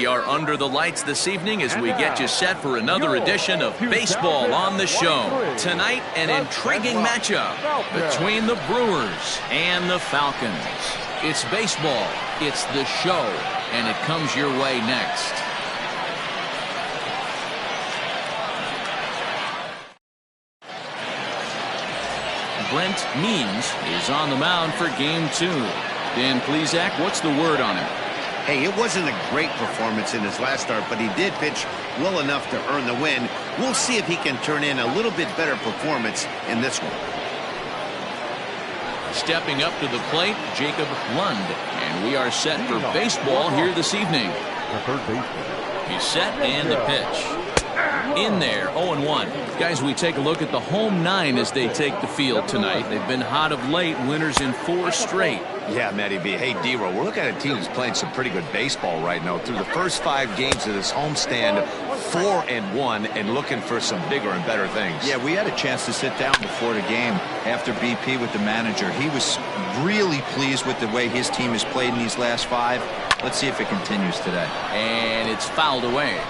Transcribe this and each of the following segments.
We are under the lights this evening as we get you set for another edition of Baseball on the Show. Tonight, an intriguing matchup between the Brewers and the Falcons. It's baseball, it's the show, and it comes your way next. Brent Means is on the mound for game 2. Dan Plesac, what's the word on him? Hey, it wasn't a great performance in his last start, but he did pitch well enough to earn the win. We'll see if he can turn in a little bit better performance in this one. Stepping up to the plate, Jacob Lund. And we are set for baseball here this evening. He's set and the pitch. In there, 0-1. Guys, we take a look at the home 9 as they take the field tonight. They've been hot of late, winners in 4 straight. Yeah, Matty B. Hey, D-Row, we're looking at a team that's playing some pretty good baseball right now. Through the first 5 games of this homestand, 4-1, and looking for some bigger and better things. Yeah, we had a chance to sit down before the game after BP with the manager. He was really pleased with the way his team has played in these last 5. Let's see if it continues today. And it's fouled away.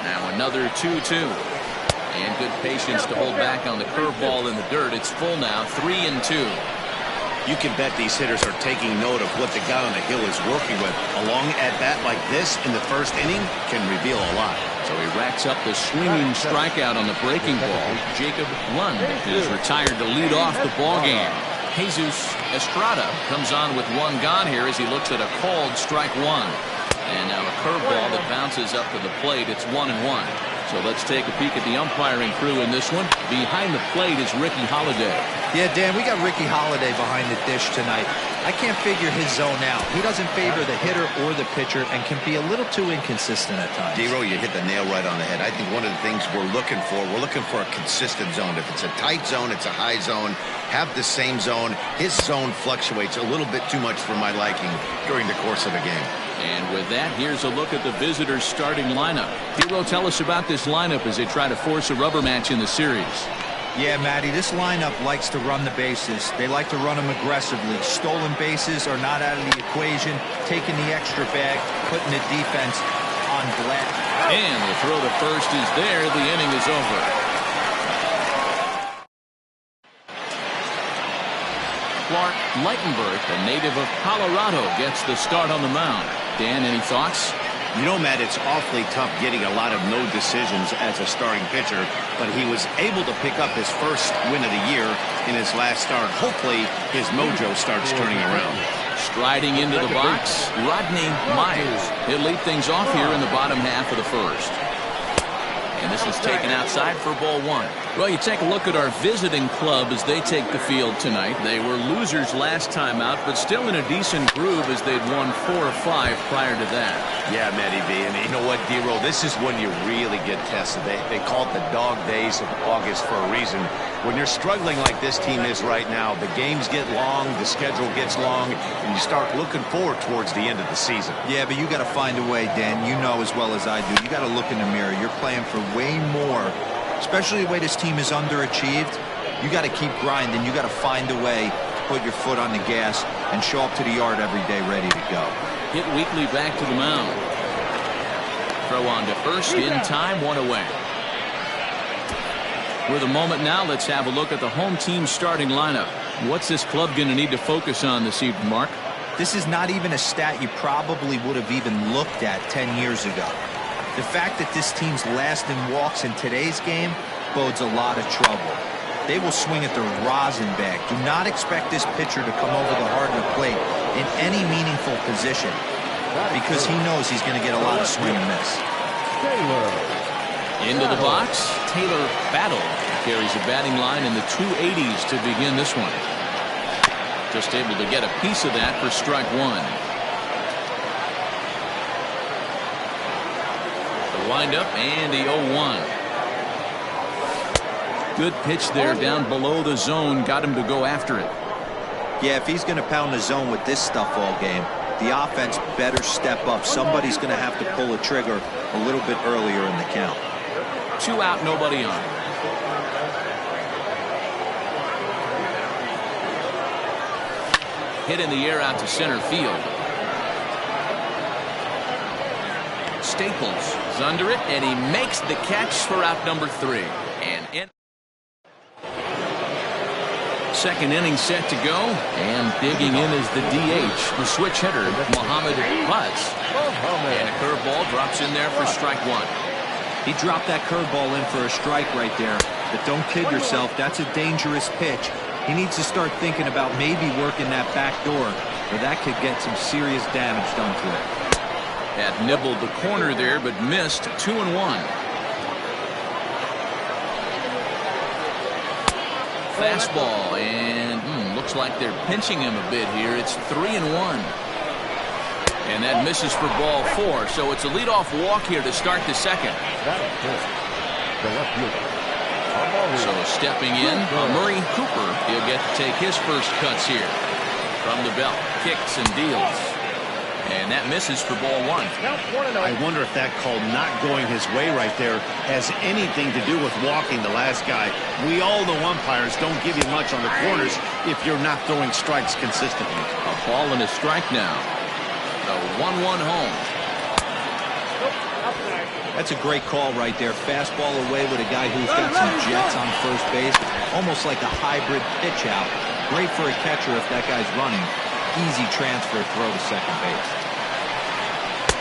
Now another 2-2. And good patience to hold back on the curveball in the dirt. It's full now, 3-2. You can bet these hitters are taking note of what the guy on the hill is working with. A long at-bat like this in the first inning can reveal a lot. So he racks up the swinging strikeout on the breaking ball. Jacob Lund is retired to lead off the ballgame. Jesus Estrada comes on with 1 gone here as he looks at a called strike 1. And now a curveball that bounces up to the plate. It's 1-1. So let's take a peek at the umpiring crew in this one. Behind the plate is Ricky Holiday. Yeah, Dan, we got Ricky Holiday behind the dish tonight. I can't figure his zone out. He doesn't favor the hitter or the pitcher and can be a little too inconsistent at times. D-Row, you hit the nail right on the head. I think one of the things we're looking for a consistent zone. If it's a tight zone, it's a high zone. Have the same zone. His zone fluctuates a little bit too much for my liking during the course of a game. And with that, here's a look at the visitors' starting lineup. D-Row, tell us about this lineup as they try to force a rubber match in the series. Yeah, Matty, this lineup likes to run the bases. They like to run them aggressively. Stolen bases are not out of the equation. Taking the extra bag, putting the defense on black. And the throw to first is there. The inning is over. Clark Leitenberg, a native of Colorado, gets the start on the mound. Dan, any thoughts? You know, Matt, it's awfully tough getting a lot of no decisions as a starting pitcher, but he was able to pick up his first win of the year in his last start. Hopefully, his mojo starts turning around. Striding into the box, Rodney Myers. He'll lead things off here in the bottom half of the first. And this is taken outside for ball 1. Well, you take a look at our visiting club as they take the field tonight. They were losers last time out, but still in a decent groove as they'd won 4 or 5 prior to that. Yeah, Matty B. And you know what, D-Row? This is when you really get tested. They call it the dog days of August for a reason. When you're struggling like this team is right now, the games get long, the schedule gets long, and you start looking forward towards the end of the season. Yeah, but you got to find a way, Dan. You know as well as I do. You got to look in the mirror. You're playing for way more, especially the way this team is underachieved. You got to keep grinding. You got to find a way to put your foot on the gas and show up to the yard every day ready to go. Hit Weekly back to the mound. Throw on to first in time, 1 away. For the moment now, let's have a look at the home team starting lineup. What's this club going to need to focus on this evening, Mark? This is not even a stat you probably would have even looked at 10 years ago. The fact that this team's last in walks in today's game bodes a lot of trouble. They will swing at the rosin bag. Do not expect this pitcher to come over the heart of the plate in any meaningful position because he knows he's going to get a lot of swing and miss. Into the box, Taylor Battle carries a batting line in the 280s to begin this one. Just able to get a piece of that for strike 1. The windup and the 0-1. Good pitch there down below the zone. Got him to go after it. Yeah, if he's going to pound the zone with this stuff all game, the offense better step up. Somebody's going to have to pull a trigger a little bit earlier in the count. 2 out, nobody on. Hit in the air out to center field. Staples is under it, and he makes the catch for out number 3. And second inning set to go, and digging in is the DH, the switch hitter, Muhammad Butts. And a curveball drops in there for strike 1. He dropped that curveball in for a strike right there. But don't kid yourself, that's a dangerous pitch. He needs to start thinking about maybe working that back door, or that could get some serious damage done to it. Had nibbled the corner there, but missed. 2-1. Fastball, and looks like they're pinching him a bit here. It's 3-1. And that misses for ball 4. So it's a leadoff walk here to start the second. So stepping in, Murray Cooper. He'll get to take his first cuts here. From the belt, kicks and deals. And that misses for ball 1. I wonder if that call not going his way right there has anything to do with walking the last guy. We all know umpires don't give you much on the corners if you're not throwing strikes consistently. A ball and a strike now. The 1-1 home. That's a great call right there. Fastball away with a guy who's got some jets on first base. Almost like a hybrid pitch out. Great for a catcher if that guy's running. Easy transfer throw to second base.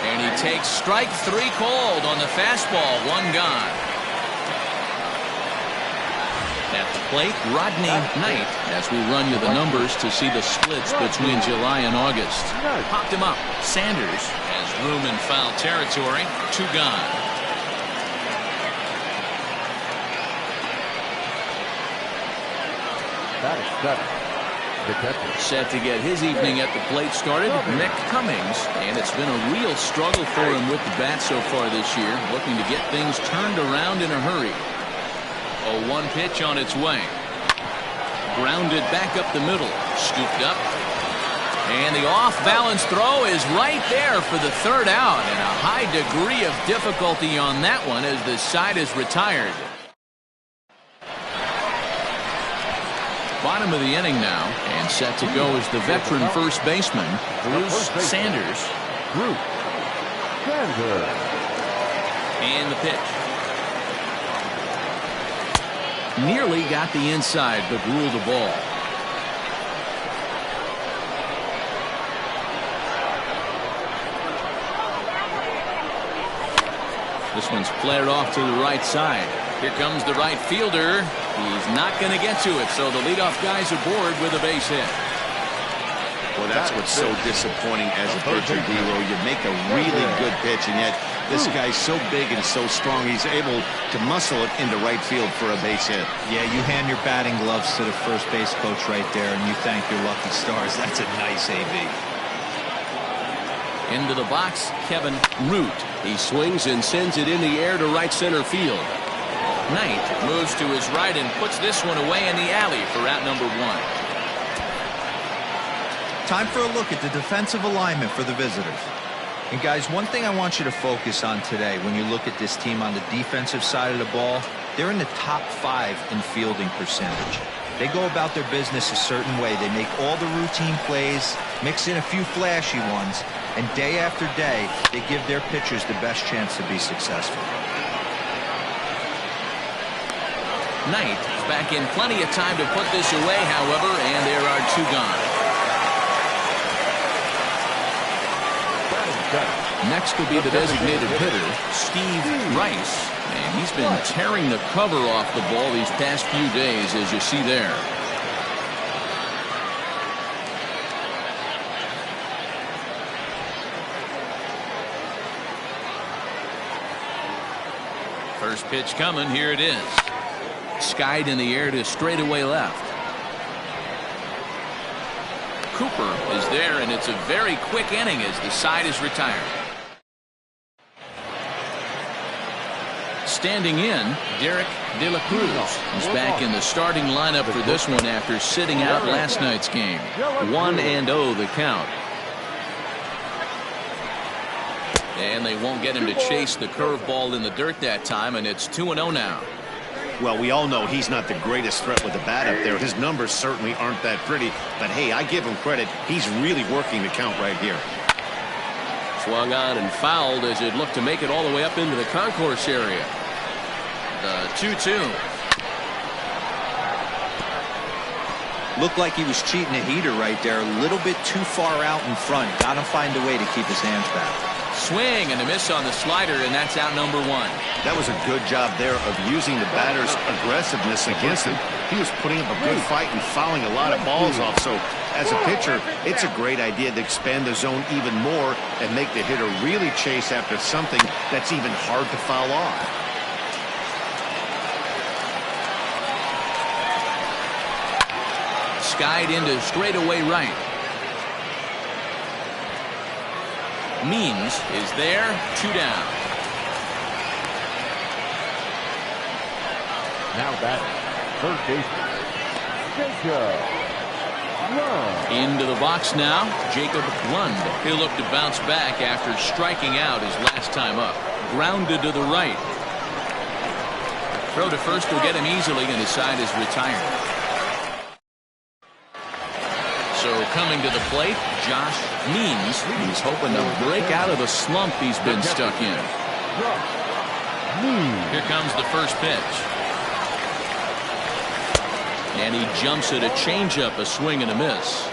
And he takes strike 3 called on the fastball. 1 gone. At the plate, Rodney Knight, as we run you the numbers to see the splits between July and August. Popped him up. Sanders has room in foul territory. 2 gone. Set to get his evening at the plate started, Nick Cummings, and it's been a real struggle for him with the bat so far this year, looking to get things turned around in a hurry. A 1 pitch on its way. Grounded back up the middle, scooped up, and the off-balance throw is right there for the 3rd out, and a high degree of difficulty on that one as the side is retired. Bottom of the inning now, and set to go is the veteran first baseman, Bruce Sanders. And the pitch. Nearly got the inside, but ruled the ball. This one's flared off to the right side. Here comes the right fielder. He's not going to get to it, so the leadoff guy's aboard with a base hit. Well, that's what's so disappointing as a pitcher, D-Row. You make a really good pitch, and yet this guy's so big and so strong, he's able to muscle it into right field for a base hit. Yeah, you hand your batting gloves to the first base coach right there, and you thank your lucky stars. That's a nice AB. Into the box, Kevin Root. He swings and sends it in the air to right center field. Knight moves to his right and puts this one away in the alley for out number 1. Time for a look at the defensive alignment for the visitors. And guys, one thing I want you to focus on today when you look at this team on the defensive side of the ball, they're in the top 5 in fielding percentage. They go about their business a certain way. They make all the routine plays, mix in a few flashy ones, and day after day, they give their pitchers the best chance to be successful. Knight is back in plenty of time to put this away, however, and there are 2 gone. Next will be the designated hitter, Steve Rice. And he's been tearing the cover off the ball these past few days, as you see there. First pitch coming. Here it is. Skied in the air to straightaway left. Cooper is there, and it's a very quick inning as the side is retired. Standing in, Derek De La Cruz is back in the starting lineup for this one after sitting out last night's game. 1-0 the count. And they won't get him to chase the curveball in the dirt that time, and it's 2-0 now. Well, we all know he's not the greatest threat with the bat up there. His numbers certainly aren't that pretty, but hey, I give him credit. He's really working the count right here. Swung on and fouled as it looked to make it all the way up into the concourse area. The 2-2. Looked like he was cheating a heater right there. A little bit too far out in front. Got to find a way to keep his hands back. Swing and a miss on the slider, and that's out number one. That was a good job there of using the batter's aggressiveness against him. He was putting up a good fight and fouling a lot of balls off. So as a pitcher, it's a great idea to expand the zone even more and make the hitter really chase after something that's even hard to foul off. Skied into straightaway right. Means is there, 2 down. Now batting, third baseman, Jacob Lund. Into the box now, Jacob Lund. He'll look to bounce back after striking out his last time up. Grounded to the right. Throw to first will get him easily, and his side is retired. So coming to the plate, Josh Means. He's hoping to break out of the slump he's been stuck in. Here comes the first pitch. And he jumps at a changeup, a swing and a miss.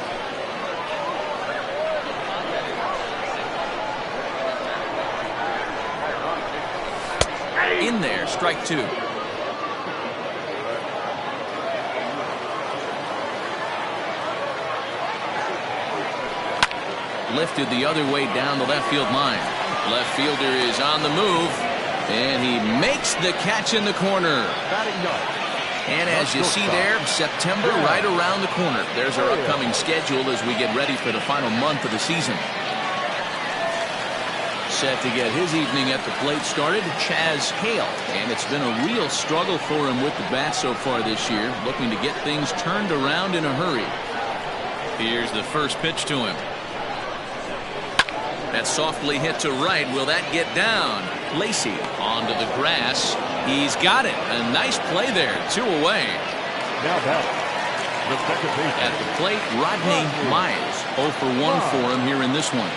In there, strike 2. Lifted the other way down the left field line. Left fielder is on the move, and he makes the catch in the corner. And as you see there, September right around the corner. There's our upcoming schedule as we get ready for the final month of the season. Set to get his evening at the plate started, Chaz Hale. And it's been a real struggle for him with the bat so far this year, looking to get things turned around in a hurry. Here's the first pitch to him. That softly hit to right. Will that get down? Lacey onto the grass. He's got it. A nice play there. 2 away. Now back. The second baseman. At the plate, Rodney Mize. 0 for 1 for him here in this one.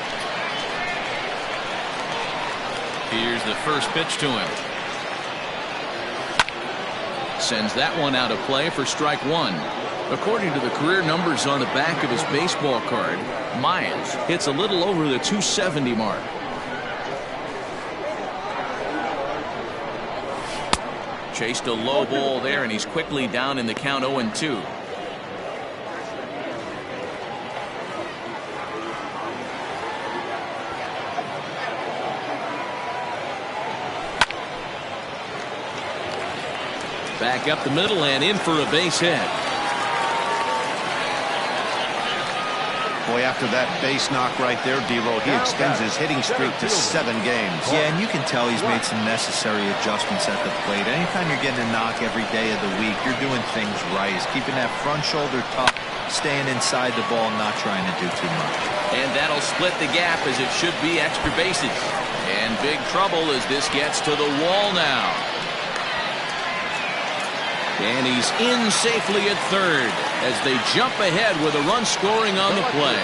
Here's the first pitch to him. Sends that one out of play for strike 1. According to the career numbers on the back of his baseball card, Mize hits a little over the 270 mark. Chased a low ball there, and he's quickly down in the count 0-2. Back up the middle and in for a base hit. Boy, after that base knock right there, D-Lo, he extends his hitting streak to 7 games. Yeah, and you can tell he's made some necessary adjustments at the plate. Anytime you're getting a knock every day of the week, you're doing things right. He's keeping that front shoulder tucked, staying inside the ball, not trying to do too much. And that'll split the gap as it should be extra bases. And big trouble as this gets to the wall now. And he's in safely at third as they jump ahead with a run scoring on the play.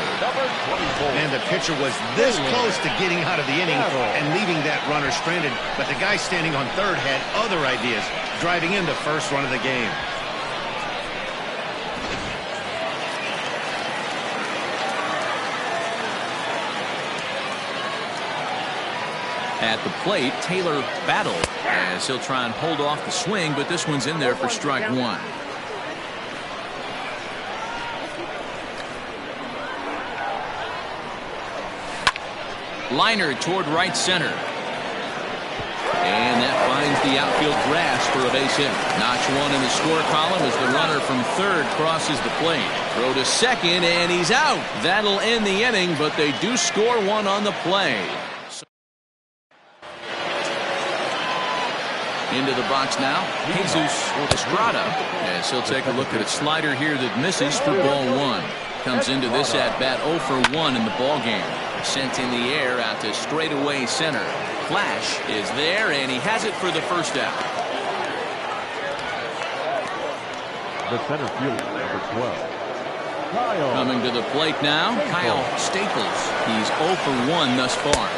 And the pitcher was this close to getting out of the inning and leaving that runner stranded. But the guy standing on third had other ideas, driving in the first run of the game. At the plate, Taylor Battle as he'll try and hold off the swing, but this one's in there for strike 1. Liner toward right center. And that finds the outfield grass for a base hit. Notch 1 in the score column as the runner from third crosses the plate. Throw to second, and he's out. That'll end the inning, but they do score 1 on the play. Into the box now, Jesus Estrada, as he'll take a look at a slider here that misses for ball 1. Comes into this at-bat 0 for 1 in the ball game. Sent in the air out to straightaway center. Flash is there, and he has it for the first out. The center fielder, number 12, Coming to the plate now, Kyle Staples. He's 0 for 1 thus far.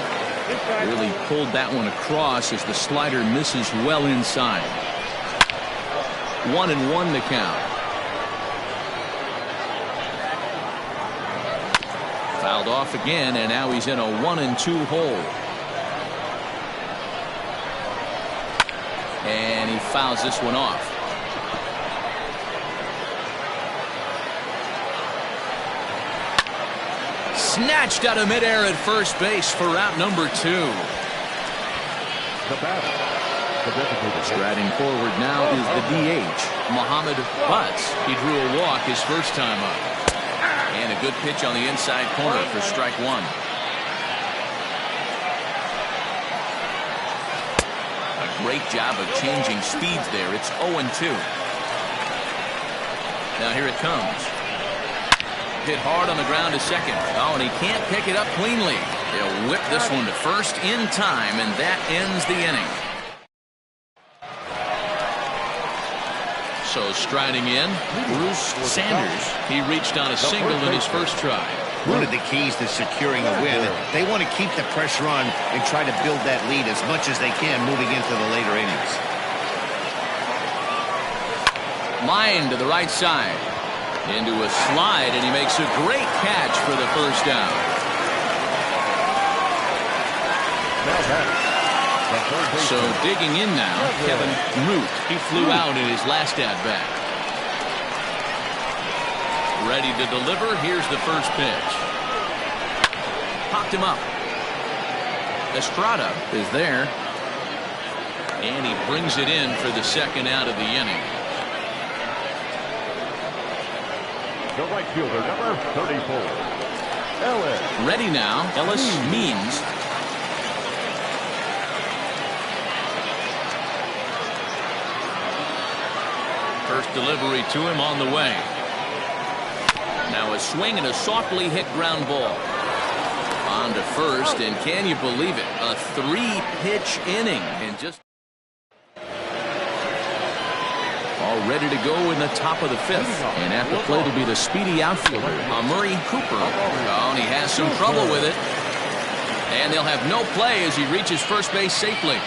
Really pulled that one across as the slider misses well inside. 1-1 the count. Fouled off again, and now he's in a 1-2 hole. And he fouls this one off. Snatched out of midair at first base for out number 2. Striding forward now is the DH, Muhammad Butts. He drew a walk his first time up. And a good pitch on the inside corner for strike 1. A great job of changing speeds there. It's 0-2. Now here it comes. Hit hard on the ground to second. Oh, and he can't pick it up cleanly. He'll whip this one to first in time, and that ends the inning. So striding in, Bruce Sanders. He reached on a single in his first try. One of the keys to securing a win, they want to keep the pressure on and try to build that lead as much as they can moving into the later innings. Line to the right side. Into a slide, and he makes a great catch for the first down. So digging in now, Kevin Root. He flew out in his last at-bat. Ready to deliver. Here's the first pitch. Popped him up. Estrada is there. And he brings it in for the second out of the inning. The right fielder, number 34, Ellis. Ready now, Ellis Means. First delivery to him on the way. Now a swing and a softly hit ground ball. On to first, and can you believe it? A 3-pitch inning, and just all ready to go in the top of the 5th. And at the plate will be the speedy outfielder, Murray Cooper. Oh, and he has some trouble with it. And they'll have no play as he reaches first base safely.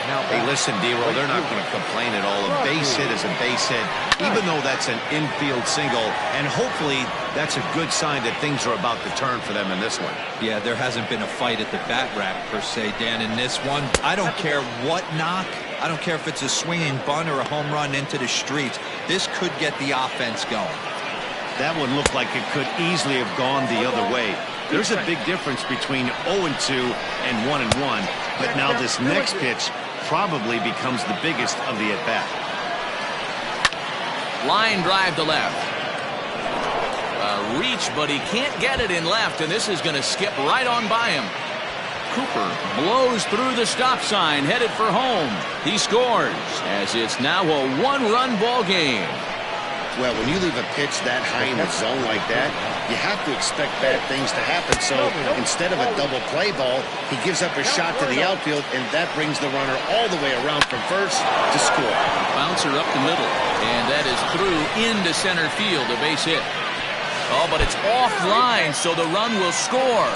Hey, listen, D-Roll, they're not going to complain at all. A base hit is a base hit, even though that's an infield single. And hopefully that's a good sign that things are about to turn for them in this one. Yeah, there hasn't been a fight at the bat rack, per se, Dan, in this one. I don't care what knock. I don't care if it's a swinging bunt or a home run into the streets. This could get the offense going. That one looked like it could easily have gone the other way. There's a big difference between 0-2 and 1-1. But now this next pitch probably becomes the biggest of the at-bat. Line drive to left. A reach, but he can't get it in left, and this is going to skip right on by him. Cooper blows through the stop sign, headed for home. He scores, as it's now a 1-run ball game. Well, when you leave a pitch that high in the zone like that, you have to expect bad things to happen. So instead of a double play ball, he gives up a shot to the outfield, and that brings the runner all the way around from first to score. Bouncer up the middle, and that is through into center field, a base hit. Oh, but it's offline, so the run will score.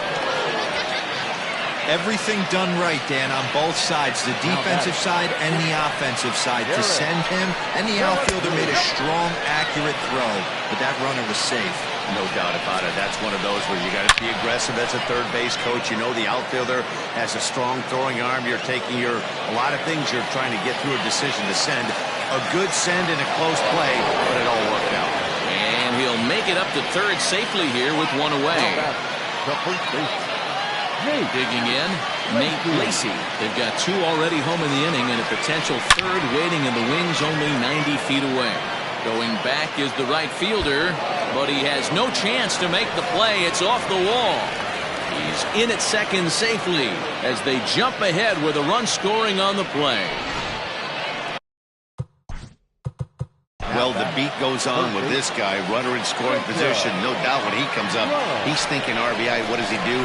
Everything done right, Dan, on both sides, the defensive side and the offensive side, to send him, and the outfielder made a strong, accurate throw, but that runner was safe. No doubt about it. That's one of those where you got to be aggressive as a third base coach. You know the outfielder has a strong throwing arm. You're taking a lot of things you're trying to get through a decision to send. A good send in a close play, but it all worked out. And he'll make it up to third safely here with one away. Digging in, Nate Lacey. They've got 2 already home in the inning, and a potential third waiting in the wings only 90 feet away. Going back is the right fielder, but he has no chance to make the play. It's off the wall. He's in at second safely as they jump ahead with a run scoring on the play. Well, the beat goes on with this guy, runner in scoring position. No doubt when he comes up, he's thinking RBI. What does he do?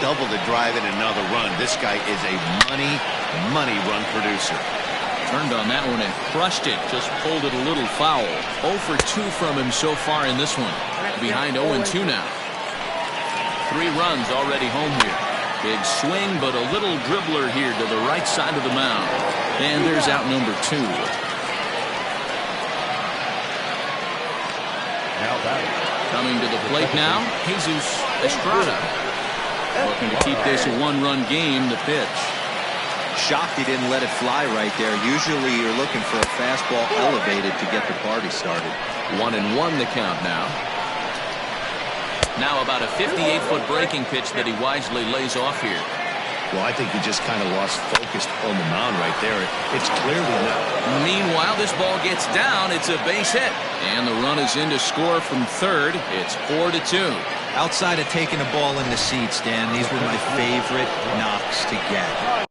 Double the drive and another run. This guy is a money run producer. Turned on that one and crushed it. Just pulled it a little foul. 0 for 2 from him so far in this one. Behind 0-2 now. 3 runs already home here. Big swing, but a little dribbler here to the right side of the mound. And there's out number 2. Coming to the plate now, Jesus Estrada. Looking to keep this a 1-run game. The pitch. Shocked he didn't let it fly right there. Usually you're looking for a fastball elevated to get the party started. 1-1 the count now. Now about a 58-foot breaking pitch that he wisely lays off here. Well, I think he just kind of lost focus on the mound right there. It's clearly not. Meanwhile, this ball gets down. It's a base hit. And the run is in to score from third. It's 4-2. Outside of taking the ball in the seats, Dan, these were my favorite knocks to get.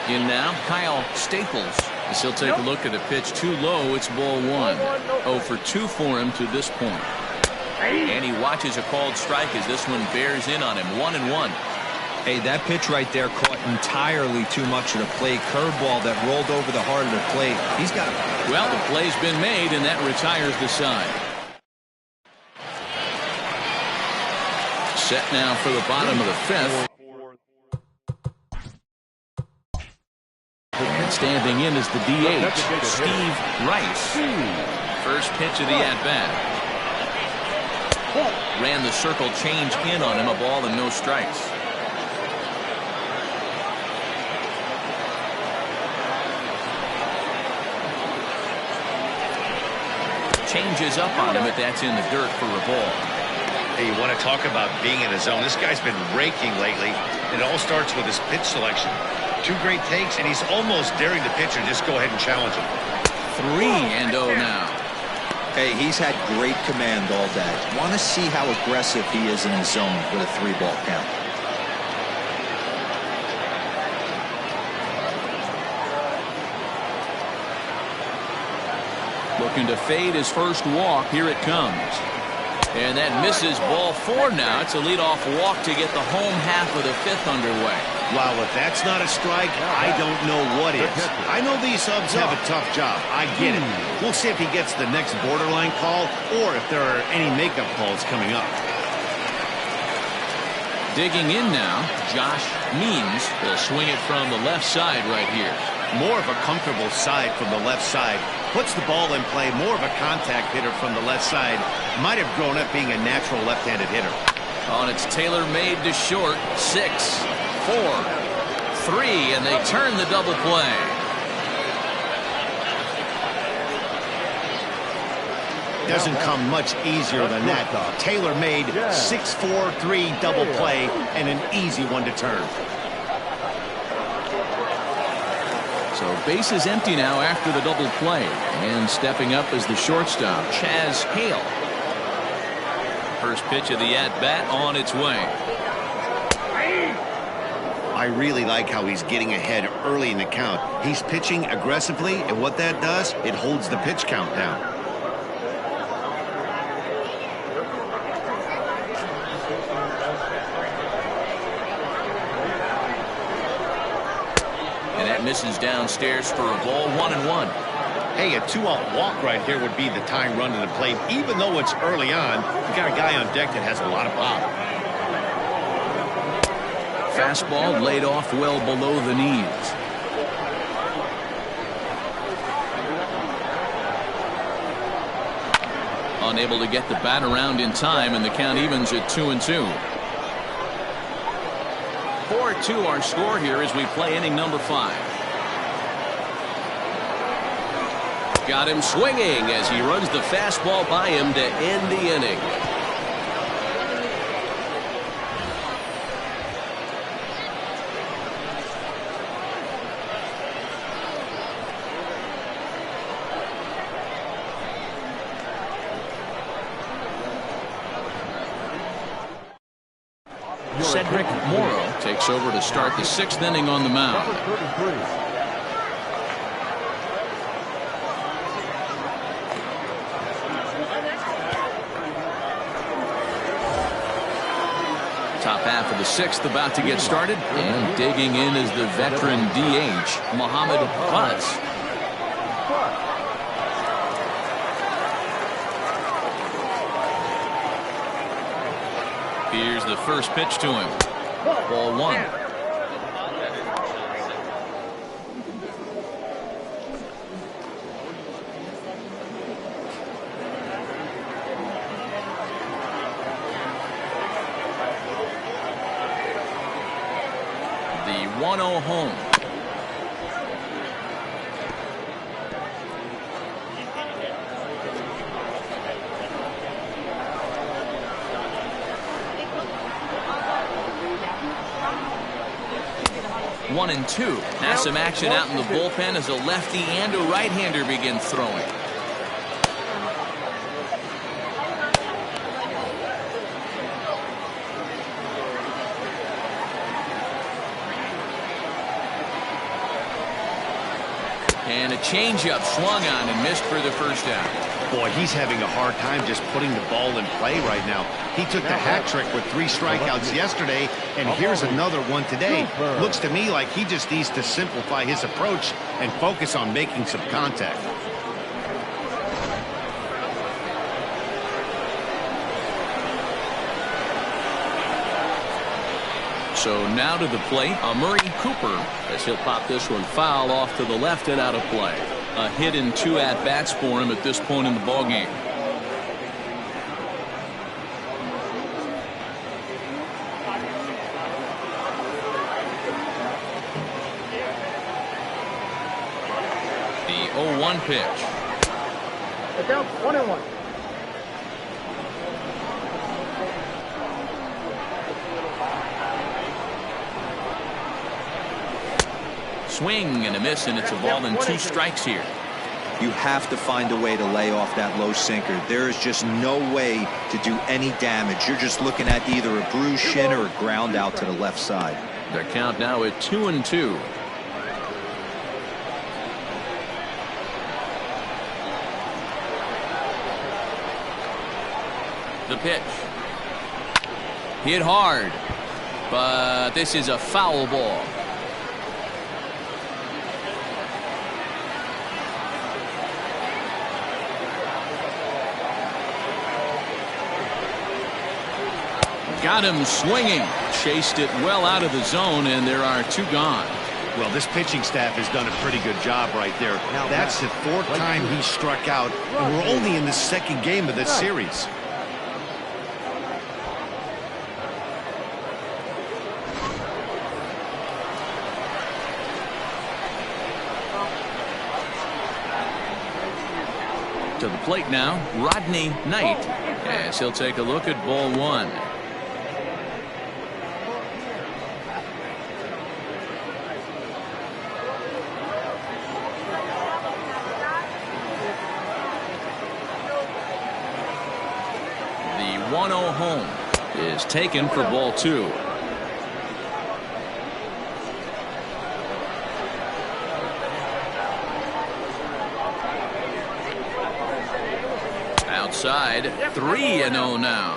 In now, Kyle Staples. As he'll take a look at a pitch too low. It's ball 1. 0 for 2 for him to this point. And he watches a called strike as this one bears in on him. 1-1. Hey, that pitch right there caught entirely too much of the plate. Curveball that rolled over the heart of the plate. He's got it. Well, the play's been made, and that retires the side. Set now for the bottom of the 5th. And standing in is the DH, Steve Rice. First pitch of the at-bat. Ran the circle change in on him, a ball and no strikes. Changes up on him, but that's in the dirt for a ball. Hey, you want to talk about being in a zone? This guy's been raking lately. It all starts with his pitch selection. 2 great takes, and he's almost daring the pitcher just go ahead and challenge him. 3-0 now. Hey, he's had great command all day. Want to see how aggressive he is in the zone with a 3-ball count. Looking to fade his first walk. Here it comes. And that misses. Ball 4 now. It's a leadoff walk to get the home half of the 5th underway. Wow, if that's not a strike, I don't know what is. I know these subs have a tough job. I get it. We'll see if he gets the next borderline call or if there are any makeup calls coming up. Digging in now, Josh Means will swing it from the left side right here. More of a comfortable side from the left side. Puts the ball in play. More of a contact hitter from the left side. Might have grown up being a natural left-handed hitter. On its tailor-made to short. 6, 4, 3, and they turn the double play. Doesn't come much easier than that. Tailor-made 6-4-3 double play and an easy one to turn. So base is empty now after the double play. And stepping up is the shortstop, Chaz Hale. First pitch of the at-bat on its way. I really like how he's getting ahead early in the count. He's pitching aggressively, and what that does, it holds the pitch count down. And that misses downstairs for a ball. 1-1. Hey, a 2-out walk right here would be the tying run to the plate. Even though it's early on, you got a guy on deck that has a lot of pop. Fastball laid off well below the knees. Unable to get the bat around in time, and the count evens at 2-2. 4-2 our score here as we play inning number 5. Got him swinging as he runs the fastball by him to end the inning. Cedric Morrow takes over to start the 6th inning on the mound. Top half of the 6th about to get started, and digging in is the veteran DH, Muhammad Buzz. Here's the first pitch to him. Ball 1. The 1-0 home. One and two. Now some action out in the bullpen as a lefty and a right-hander begin throwing. And a changeup swung on and missed for the first out. Boy, he's having a hard time just putting the ball in play right now. He took the hat trick with 3 strikeouts yesterday, and here's another one today. Looks to me like he just needs to simplify his approach and focus on making some contact. So now to the plate, Murray Cooper, as he'll pop this one foul off to the left and out of play. A hit and 2 at-bats for him at this point in the ballgame. The 0-1 pitch. It's down 1-1. Swing and a miss, and it's a ball and 2 strikes here. You have to find a way to lay off that low sinker. There is just no way to do any damage. You're just looking at either a bruised shin or a ground out to the left side. The count now at 2-2. The pitch. Hit hard, but this is a foul ball. Got him swinging. Chased it well out of the zone, and there are 2 gone. Well, this pitching staff has done a pretty good job right there. That's the 4th time he struck out, and we're only in the 2nd game of this series. To the plate now, Rodney Knight, as he'll take a look at ball 1. The 1-0 home is taken for ball 2. Outside, 3-0 now.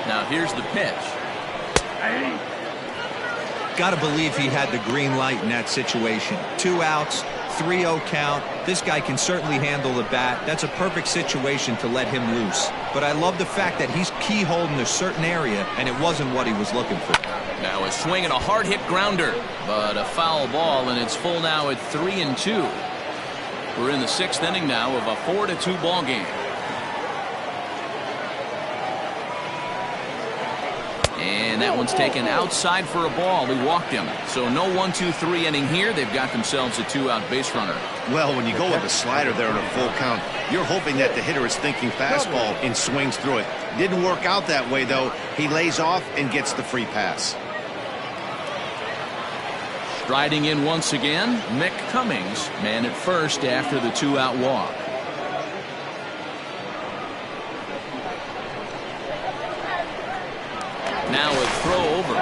Now here's the pitch. Got to believe he had the green light in that situation. 2 outs, 3-0 count. This guy can certainly handle the bat. That's a perfect situation to let him loose. But I love the fact that he's keyholed in a certain area, and it wasn't what he was looking for. Now a swing and a hard hit grounder, but a foul ball, and it's full now at 3-2. We're in the 6th inning now of a 4-2 ball game. And that one's taken outside for a ball. He walked him. So no 1-2-3 inning here. They've got themselves a 2-out base runner. Well, when you go with a slider there in a full count, you're hoping that the hitter is thinking fastball and swings through it. Didn't work out that way, though. He lays off and gets the free pass. Striding in once again, Mick Cummings, man at first after the 2-out walk. Now a throw over.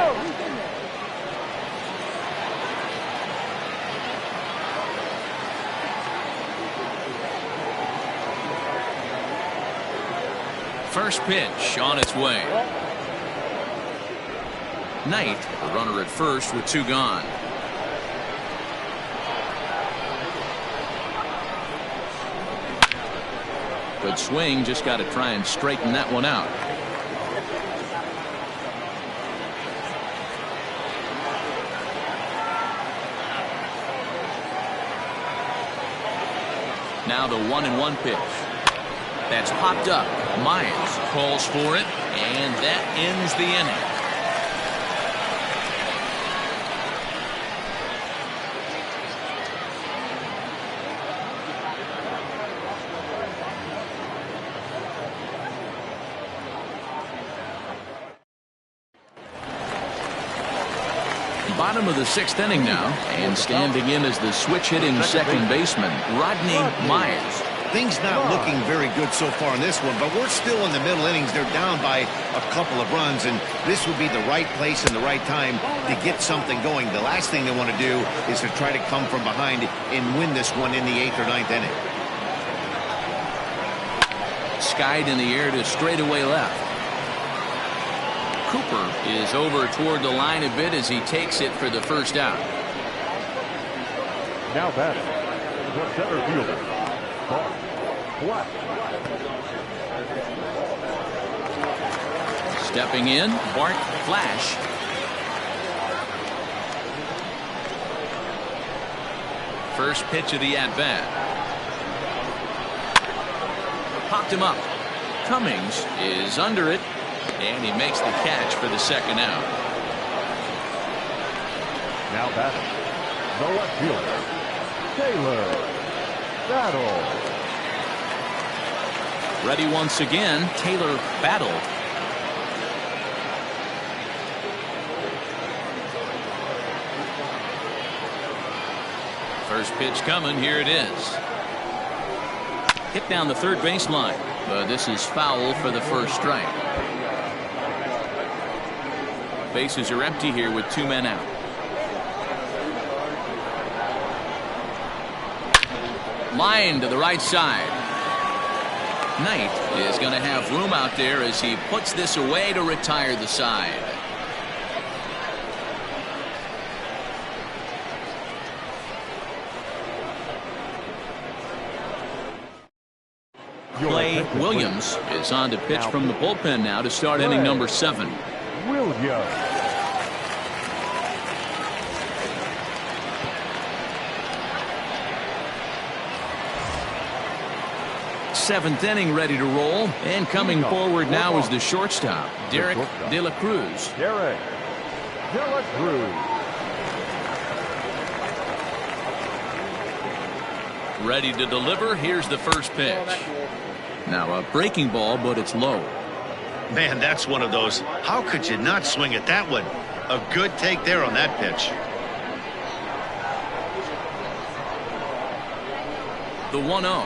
First pitch on its way. Knight, the runner at first with 2 gone. Good swing, just got to try and straighten that one out. Now the 1-1 pitch. That's popped up. Myers calls for it, and that ends the inning. Bottom of the 6th inning now, and standing in as the switch-hitting second baseman, Rodney Myers. Things not looking very good so far in this one, but we're still in the middle innings. They're down by a couple of runs, and this would be the right place and the right time to get something going. The last thing they want to do is to try to come from behind and win this one in the 8th or 9th inning. Skied in the air to straightaway left. Cooper is over toward the line a bit as he takes it for the first out. Now batting, the center fielder, Bart Black. Stepping in, Bart Flash. First pitch of the at-bat. Popped him up. Cummings is under it, and he makes the catch for the second out. Now batting, the left fielder, Taylor Battle. Ready once again, Taylor Battle. First pitch coming, here it is. Hit down the third baseline, but this is foul for the first strike. Bases are empty here with 2 men out. Line to the right side. Knight is going to have room out there as he puts this away to retire the side. Clay Williams is on to pitch from the bullpen now to start inning number 7. Williams. Seventh inning ready to roll, and coming forward now is the shortstop, Derek De La Cruz. Derek De La Cruz. Ready to deliver. Here's the first pitch. Now a breaking ball, but it's low. Man, that's one of those. How could you not swing at that one? A good take there on that pitch. The 1-0.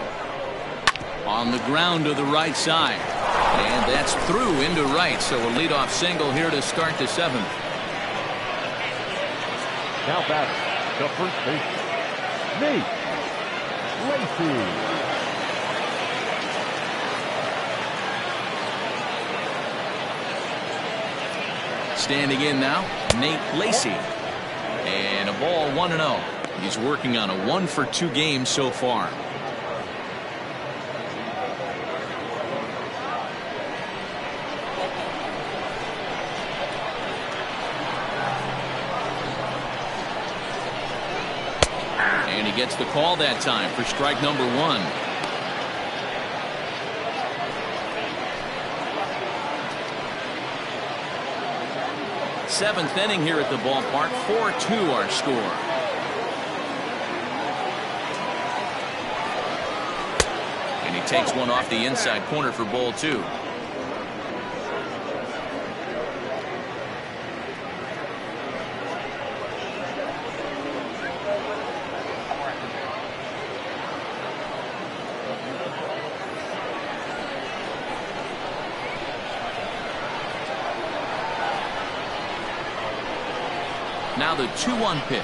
On the ground to the right side. And that's through into right, so a leadoff single here to start the 7th. Now batting, the first baseman, Nate Lacy. Standing in now, Nate Lacy. And a ball 1-0. He's working on a 1-for-2 game so far. And he gets the call that time for strike number 1. Seventh inning here at the ballpark. 4-2 our score. And he takes one off the inside corner for ball 2. Now the 2-1 pitch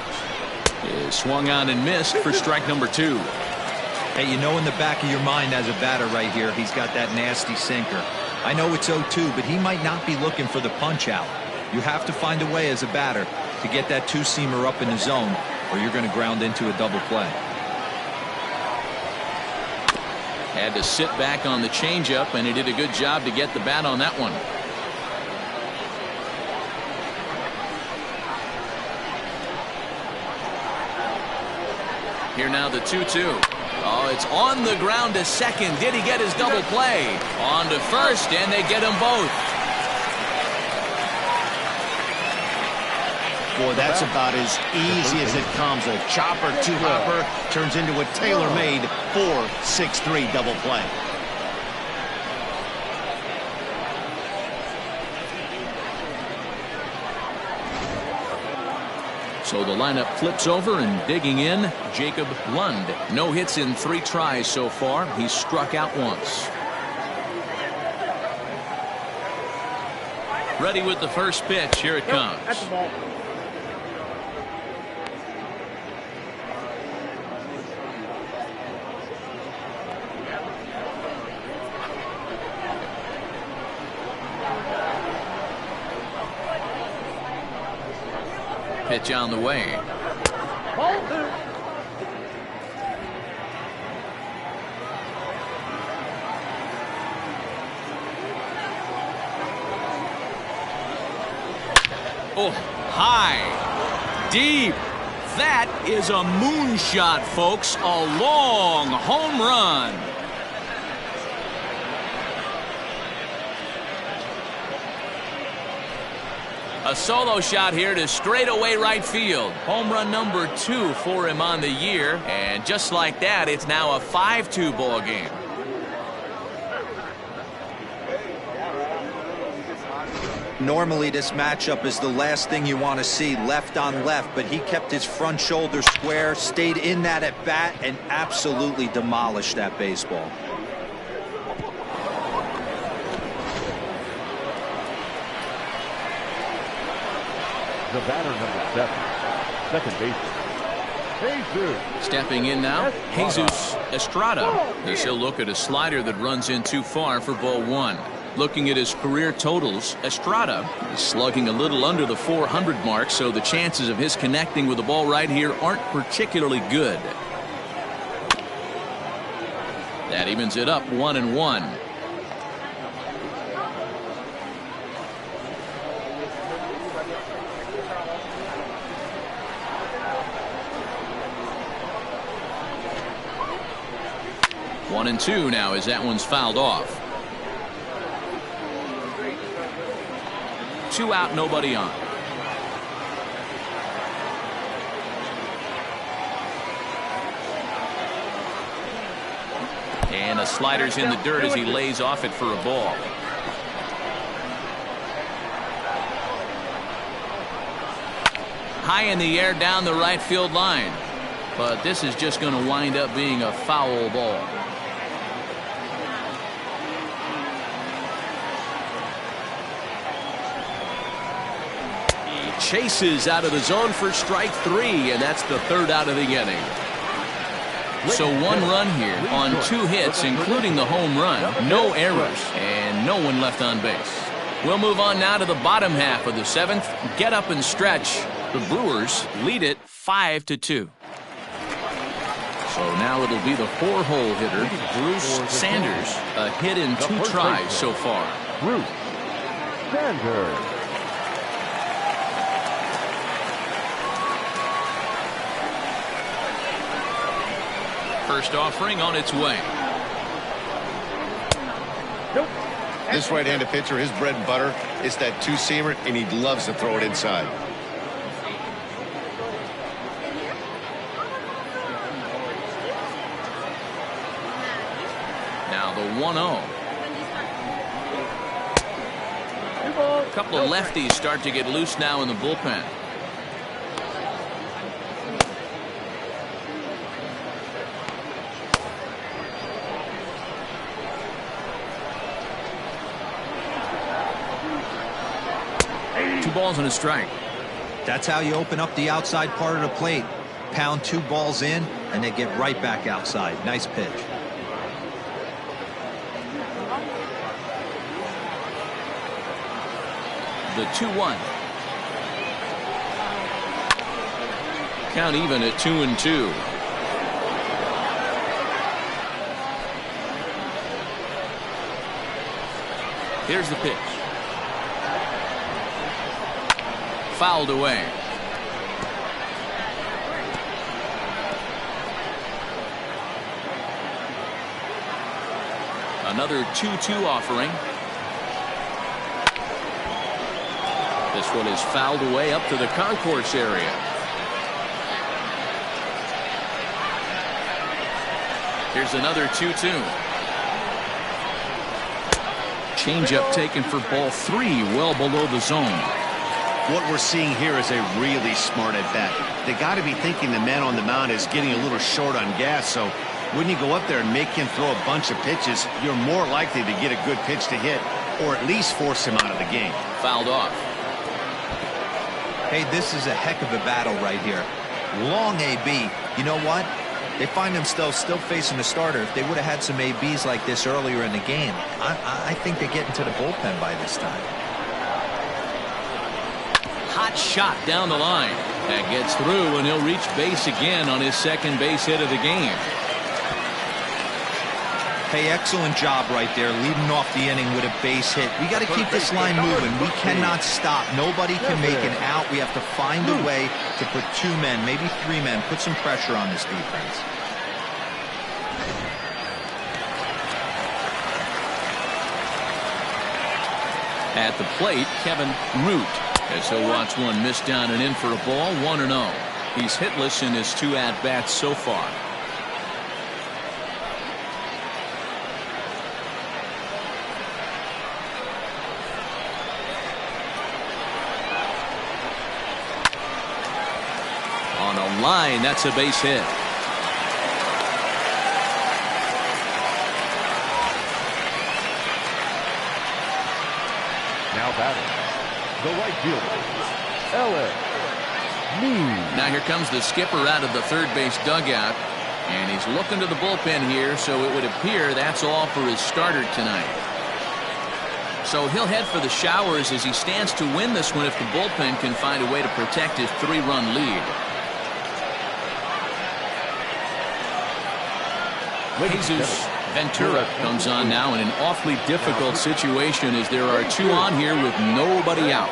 is swung on and missed for strike number 2. Hey, you know in the back of your mind as a batter right here, he's got that nasty sinker. I know it's 0-2, but he might not be looking for the punch out. You have to find a way as a batter to get that two-seamer up in the zone, or you're going to ground into a double play. Had to sit back on the changeup, and he did a good job to get the bat on that one. Here now the 2-2. Oh, it's on the ground to second. Did he get his double play? On to first, and they get them both. Boy, that's about as easy as it comes. A chopper two-hopper turns into a tailor-made 4-6-3 double play. So the lineup flips over, and digging in, Jacob Lund. No hits in 3 tries so far. He's struck out once. Ready with the first pitch. Here it comes. That's the ball. Pitch on the way. Ball 2. Oh, high, deep. That is a moonshot, folks. A long home run. A solo shot here to straightaway right field. Home run number 2 for him on the year. And just like that, it's now a 5-2 ball game. Normally this matchup is the last thing you want to see, left on left, but he kept his front shoulder square, stayed in that at bat, and absolutely demolished that baseball. The batter, number 7, second baseman, Jesus. Stepping in now, Jesus Estrada. As he'll look at a slider that runs in too far for ball 1. Looking at his career totals, Estrada is slugging a little under the 400 mark, so the chances of his connecting with the ball right here aren't particularly good. That evens it up 1-1. One and 2 now as that one's fouled off. 2 out, nobody on. And the slider's in the dirt as he lays off it for a ball. High in the air down the right field line. But this is just going to wind up being a foul ball. Chases out of the zone for strike 3, and that's the 3rd out of the inning. So 1 run here on 2 hits, including the home run. No errors, and no one left on base. We'll move on now to the bottom half of the 7th. Get up and stretch. The Brewers lead it 5-2. So now it'll be the 4-hole hitter, Bruce Sanders. A hit in 2 tries so far. Bruce Sanders. First offering on its way. This right-handed pitcher, his bread and butter, it's that two-seamer, and he loves to throw it inside. Now the 1-0. A couple of lefties start to get loose now in the bullpen. Balls and a strike. That's how you open up the outside part of the plate. Pound 2 balls in, and they get right back outside. Nice pitch. The 2-1. Count even at 2-2. Here's the pitch. Fouled away. Another 2-2 offering. This one is fouled away up to the concourse area. Here's another 2-2. Changeup taken for ball 3, well below the zone. What we're seeing here is a really smart at bat. They got to be thinking the man on the mound is getting a little short on gas, so when you go up there and make him throw a bunch of pitches, you're more likely to get a good pitch to hit, or at least force him out of the game. Fouled off. Hey, this is a heck of a battle right here. Long AB. You know what? They find themselves still facing the starter. If they would have had some ABs like this earlier in the game, I think they get into the bullpen by this time. Hot shot down the line. That gets through, and he'll reach base again on his second base hit of the game. Hey, excellent job right there, leading off the inning with a base hit. We got to keep this line moving. We cannot stop. Nobody can make an out. We have to find a way to put 2 men, maybe 3 men, put some pressure on this defense. At the plate, Kevin Root, as he'll watch one miss down and in for a ball. 1-0. He's hitless in his 2 at-bats so far. On a line, that's a base hit. Now batting, the right fielder, Ellis Means. Now here comes the skipper out of the third base dugout, and he's looking to the bullpen here, so it would appear that's all for his starter tonight. So he'll head for the showers as he stands to win this one if the bullpen can find a way to protect his 3-run lead. Jesus Ventura comes on now in an awfully difficult situation as there are 2 on here with nobody out.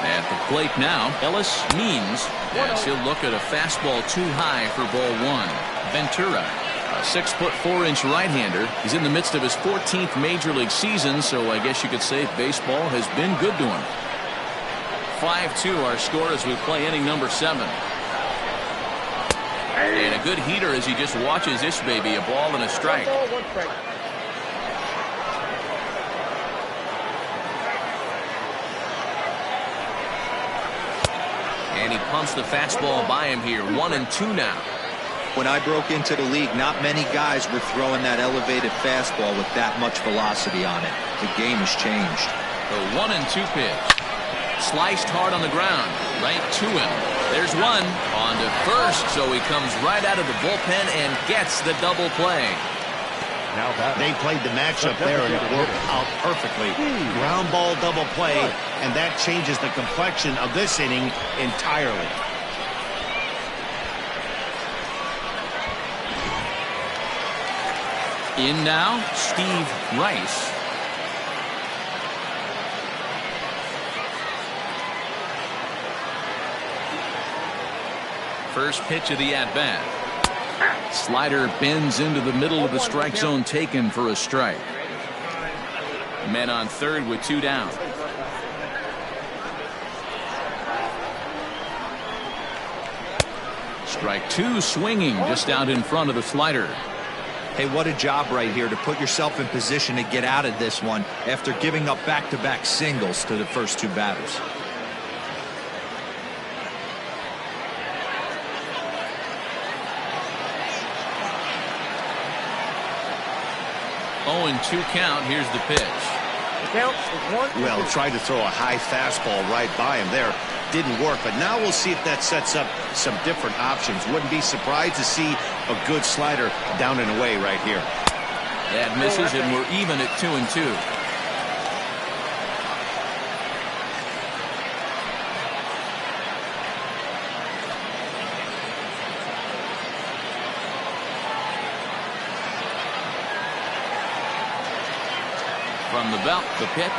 At the plate now, Ellis Means, as he'll look at a fastball too high for ball 1. Ventura, a 6'4" right-hander. He's in the midst of his 14th major league season, so I guess you could say baseball has been good to him. 5-2 our score as we play inning number 7. And a good heater as he just watches this baby, a ball and a strike. And he pumps the fastball by him here. 1-2 now. When I broke into the league, not many guys were throwing that elevated fastball with that much velocity on it. The game has changed. The 1-2 pitch. Sliced hard on the ground. Right to him. There's one. On to first. So he comes right out of the bullpen and gets the double play. Now They played the matchup there and it worked out perfectly. Ground ball double play, and that changes the complexion of this inning entirely. In now, Steve Rice. First pitch of the at-bat. Slider bends into the middle of the strike zone, taken for a strike. Men on third with 2 down. Strike 2, swinging just out in front of the slider. Hey, what a job right here to put yourself in position to get out of this one after giving up back-to-back singles to the first 2 batters. 0-2 count. Here's the pitch. The count is 1-2. Well, tried to throw a high fastball right by him there. Didn't work, but now we'll see if that sets up some different options. Wouldn't be surprised to see a good slider down and away right here. That misses, and we're even at 2-2. From the belt, the pitch.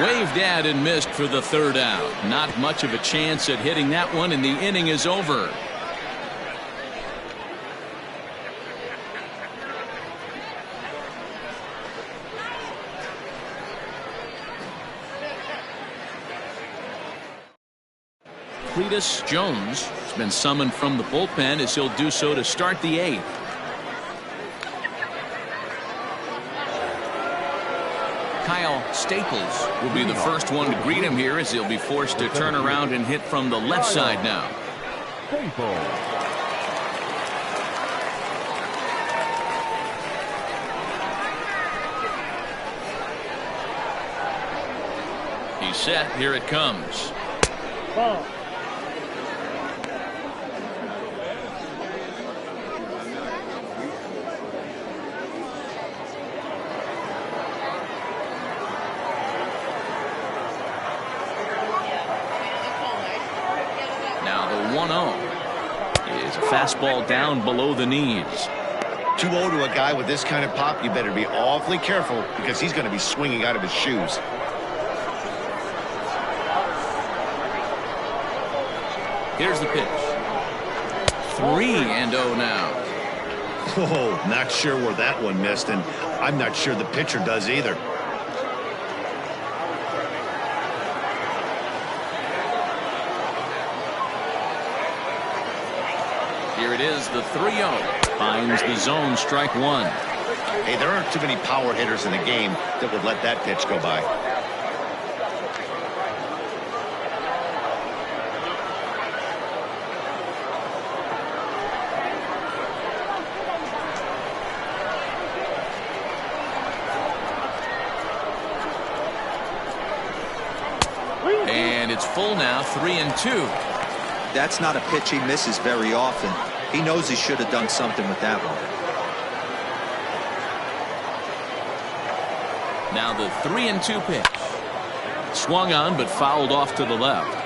Waved at and missed for the third out. Not much of a chance at hitting that one, and the inning is over. Cletus Jones has been summoned from the bullpen as he'll do so to start the eighth. Kyle Staples will be the first one to greet him here as he'll be forced to turn around and hit from the left side now. He's set. Here it comes. Ball. Now the 1-0 is a fastball down below the knees. 2-0 to a guy with this kind of pop, you better be awfully careful because he's going to be swinging out of his shoes. Here's the pitch. 3-0 now. Oh, not sure where that one missed, and I'm not sure the pitcher does either. Here it is, the 3-0. Finds the zone, strike one. Hey, there aren't too many power hitters in the game that would let that pitch go by. And it's full now, 3-2. That's not a pitch he misses very often. He knows he should have done something with that one. Now the 3-2 pitch. Swung on but fouled off to the left.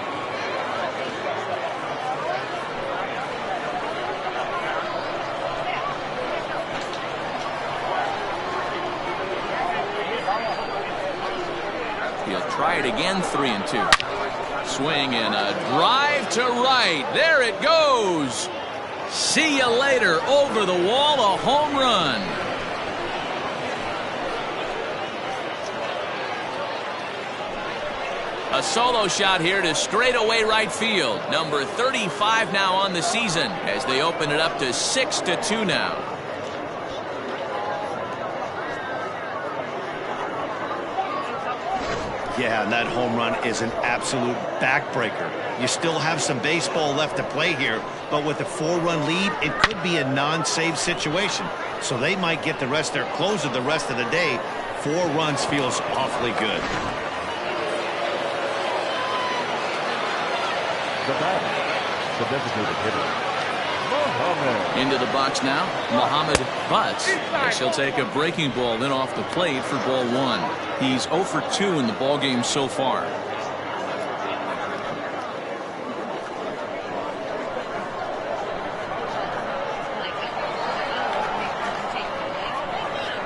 He'll try it again, 3-2. Swing and a drive to right. There it goes. See you later. Over the wall, a home run. A solo shot here to straightaway right field. Number 35 now on the season as they open it up to 6-2 now. Yeah, and that home run is an absolute backbreaker. You still have some baseball left to play here, but with a 4-run lead, it could be a non-save situation. So they might get their closer the rest of the day. 4 runs feels awfully good. The batter, the designated hitter, Muhammad. Into the box now, Muhammad Butts. Yes, he'll take a breaking ball in off the plate for ball 1. He's 0 for 2 in the ball game so far.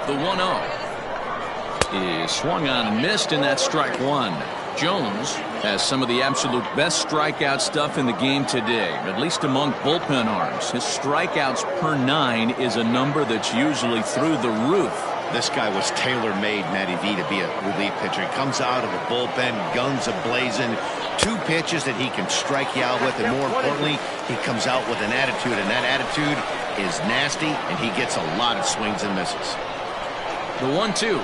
The 1-0 is swung on and missed, and that's strike one. Jones has some of the absolute best strikeout stuff in the game today, at least among bullpen arms. His strikeouts per 9 is a number that's usually through the roof. This guy was tailor-made, Matty V, to be a relief pitcher. He comes out of the bullpen, guns a-blazing, 2 pitches that he can strike you out with, and more importantly, he comes out with an attitude, and that attitude is nasty, and he gets a lot of swings and misses. The 1-2.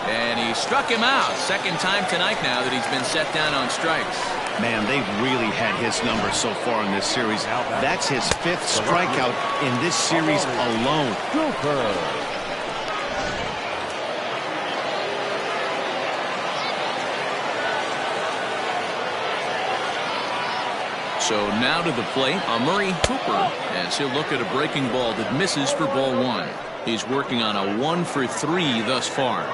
And he struck him out. Second time tonight now that he's been set down on strikes. Man, they've really had his number so far in this series. That's his 5th strikeout in this series alone. So now to the plate, Murray Cooper, as he'll look at a breaking ball that misses for ball one. He's working on a 1 for 3 thus far.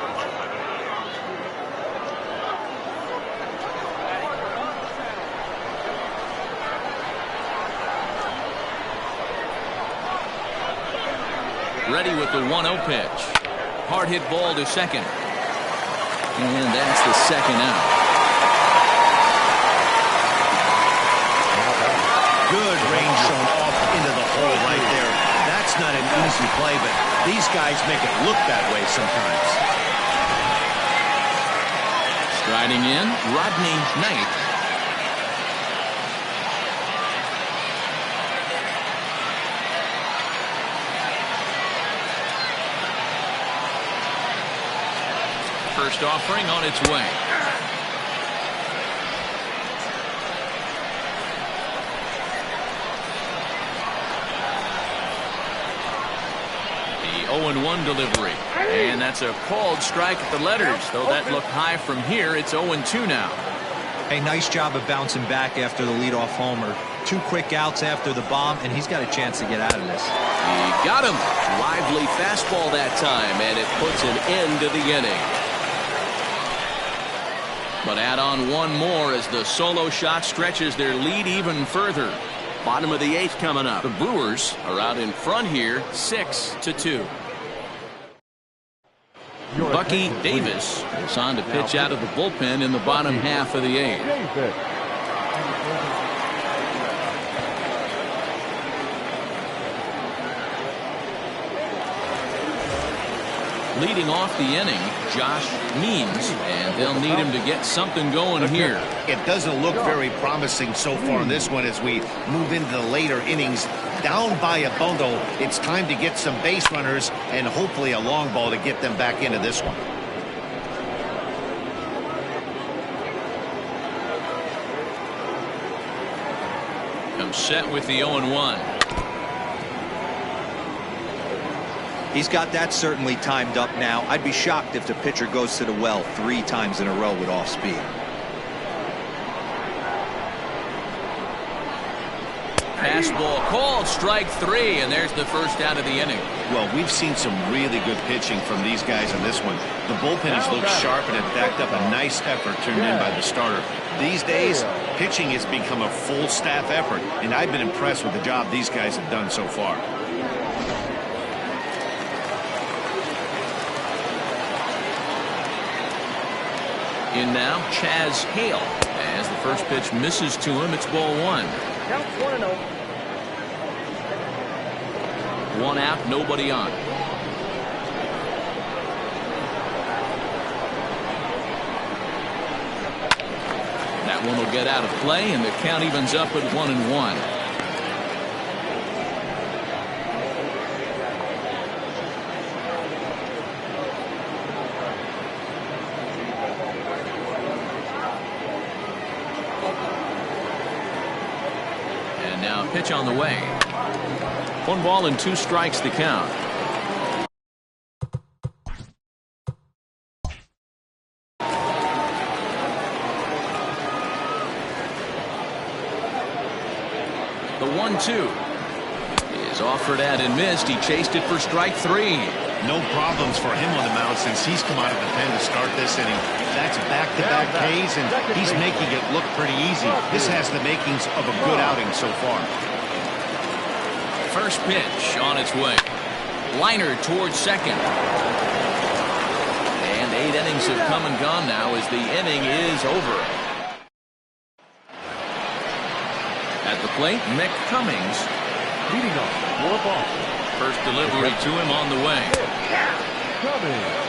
Ready with the 1-0 pitch. Hard hit ball to second. And that's the second out. Good range shown off into the hole right there. That's not an easy play, but these guys make it look that way sometimes. Striding in, Rodney Knight. First offering on its way. The 0-1 delivery. And that's a called strike at the letters. Though that looked high from here, it's 0-2 now. A nice job of bouncing back after the leadoff homer. 2 quick outs after the bomb, and he's got a chance to get out of this. He got him. Lively fastball that time, and it puts an end to the inning. But add on one more as the solo shot stretches their lead even further. Bottom of the 8th coming up. The Brewers are out in front here, 6-2. Bucky Davis is on to pitch out of the bullpen in the bottom half of the 8th. Leading off the inning, Josh Means, and they'll need him to get something going here. It doesn't look very promising so far in this one as we move into the later innings. Down by a bundle, it's time to get some base runners and hopefully a long ball to get them back into this one. Comes set with the 0-1. He's got that certainly timed up now. I'd be shocked if the pitcher goes to the well 3 times in a row with off speed. Fastball called, strike 3, and there's the first out of the inning. Well, we've seen some really good pitching from these guys in this one. The bullpen has looked sharp and it backed up a nice effort turned in by the starter. These days, pitching has become a full staff effort, and I've been impressed with the job these guys have done so far. In now, Chaz Hale. As the first pitch misses to him, it's ball 1. Counts 1-0. 1 out, nobody on. That one will get out of play, and the count evens up at 1-1. Pitch on the way. 1 ball and 2 strikes to count. The 1-2 is offered at and missed. He chased it for strike 3. No problems for him on the mound since he's come out of the pen to start this inning. That's back-to-back Ks, and he's making it look pretty easy. This has the makings of a good outing so far. First pitch on its way. Liner towards second. And 8 innings have come and gone now as the inning is over. At the plate, Mick Cummings. Leading off, Laura Boston. First delivery to him on the way.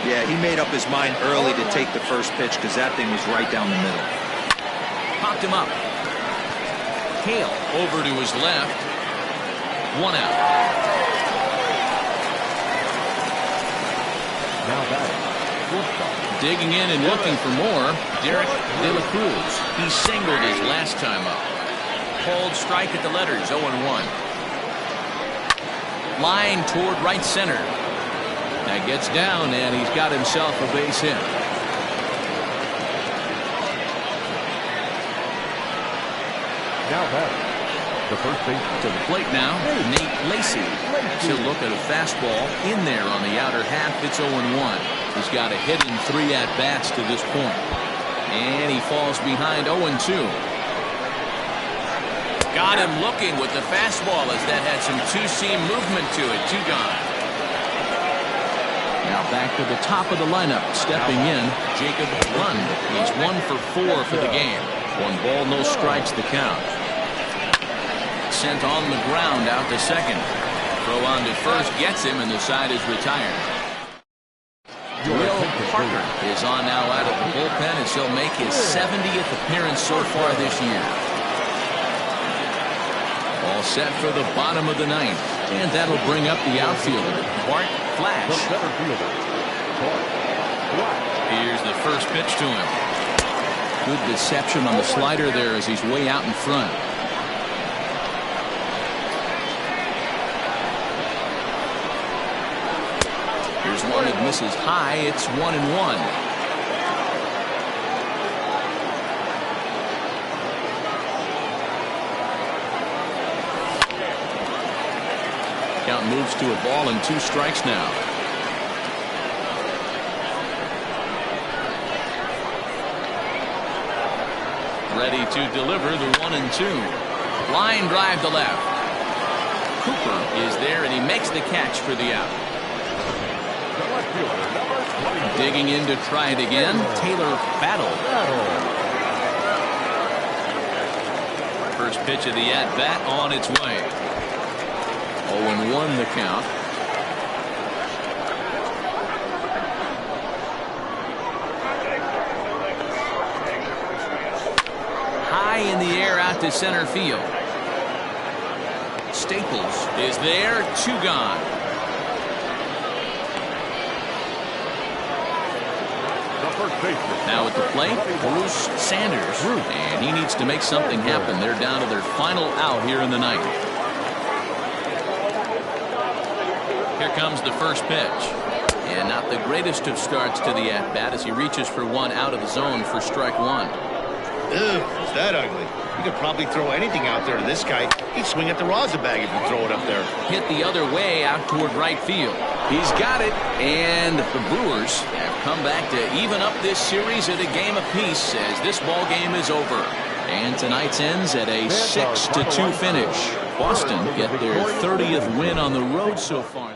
Yeah, he made up his mind early to take the first pitch because that thing was right down the middle. Popped him up. Hale over to his left. 1 out. Now batting. Digging in and looking for more. Derek De La Cruz. He singled his last time up. Called strike at the letters, 0-1. Line toward right center. That gets down, and he's got himself a base hit. Now batting. The first baseman. To the plate now, Nate Lacey. She'll look at a fastball in there on the outer half. It's 0-1. He's got a hit in 3 at-bats to this point. And he falls behind 0-2. Got him looking with the fastball as that had some two-seam movement to it. 2 gone. Now back to the top of the lineup. Stepping in, Jacob Lund. He's 1 for 4 for the game. 1 ball, no strikes the count. Sent on the ground out to second. Throw on to first gets him, and the side is retired. Will Parker is on now out of the bullpen as he'll make his 70th appearance so far this year. All set for the bottom of the 9th, and that'll bring up the outfielder, Bart Flash. Here's the first pitch to him. Good deception on the slider there as he's way out in front. Here's one that misses high. It's 1-1. Count moves to a ball and 2 strikes now. Ready to deliver the 1-2. Line drive to left. Cooper is there and he makes the catch for the out. Digging in to try it again, Taylor Battle. First pitch of the at-bat on its way. 0-1 the count. High in the air out to center field. Staples is there, 2 gone. Now at the plate, Bruce Sanders. And he needs to make something happen. They're down to their final out here in the 9th. Here comes the first pitch. And not the greatest of starts to the at-bat as he reaches for 1 out of the zone for strike 1. Ugh, is that ugly? You could probably throw anything out there to this guy. He'd swing at the rosin bag if you throw it up there. Hit the other way out toward right field. He's got it, and the Brewers have come back to even up this series at a game apiece as this ball game is over. And tonight's ends at a 6-2 finish. Boston get their 30th win on the road so far.